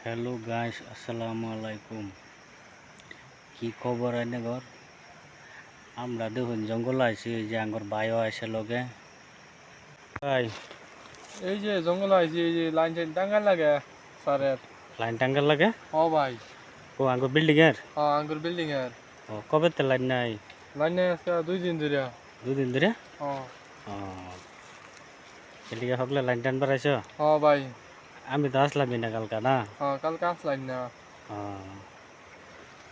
Hello guys, আসসালামু আলাইকুম। কি খবর এনে ঘর? আমরা দেখুন জঙ্গল আইছি, এই যে আঙ্গর বায়ো আইসে লগে ভাই। এই যে জঙ্গল আইছি, এই যে লাইন টাইন টাঙ্গাল লাগে স্যারের। লাইন টাঙ্গাল লাগে? ও ভাই, ও আঙ্গর বিল্ডিং এর? আঙ্গুর বিল্ডিং এর ও কবে তে লাইন নাই? লাইন নেই আজকে 2 দিন ধরে। 2 দিন ধরে? ও ও এদিকে হকলে লাইন টান বাড়াইছো? ও ভাই, আমি তো আসলামই না কালকা না। কালকে আসলাইন না। ও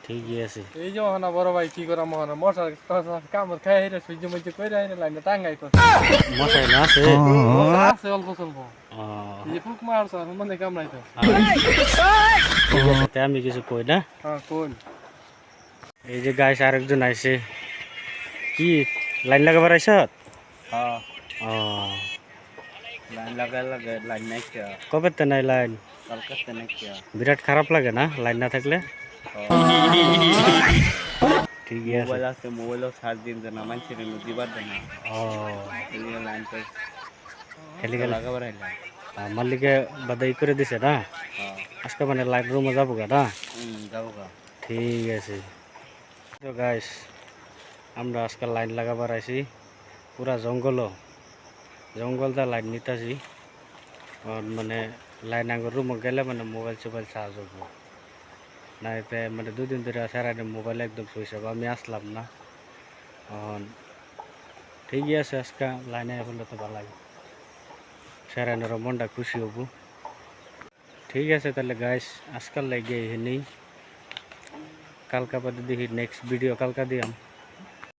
ঠিকই আছে। এই যে ওখানে বড় ভাই কি করা মহানা মশার কামড় খাই হেরে সূর্য মধ্যে কই রাই লাইনে টাঙ্গাই তো মশাই না আছে? আছে অল্প স্বল্প। ও এই যে ফুক মারছ মানে কামড়াইতো। ঠিক আছে, তে আমি কিছু কই না। কোন এই যে গাইস আরেকজন আইছে। কি লাইন লাগাবার আইছ? হ্যাঁ, ও লাইন লাগে লাইন নাই কে কবে তে নাই লাইন? কালকে নাই কে। বিরাট খারাপ লাগে না লাইন না থাকলে? ঠিকই আছে। মোবাইল আছে, মোবাইলও চার্জ দিন না মানছি দিবার দেয় না। ও এই লাইন তো খেলি গেলে লাগাবার আইলাম। মালিকে বাদাই করে দিছে না? আজকে মানে লাইট রুমে যাবো গা না? যাবো গা। ঠিক আছে। তো গাইস, আমরা আজকে লাইন লাগাবার আইছি। পুরা জঙ্গলটা লাইন নিতেছি। মানে লাইন আঙ্গুর রুমে গেলে মানে মোবাইল চোবাইল চার্জ হবো না। এতে মানে 2 দিন ধরে সারাদিন মোবাইল একদম সুইচ অফ। আমি আসলাম না। ঠিকই আছে, আজকে লাইনে হলে তো ভালো লাগে, সারানোর মনটা খুশি হবো। ঠিক আছে তাহলে গাইস, আজকাল লাগে নেই, কালকা বাদে দেখি নেক্সট ভিডিও কালকা দিয়াম।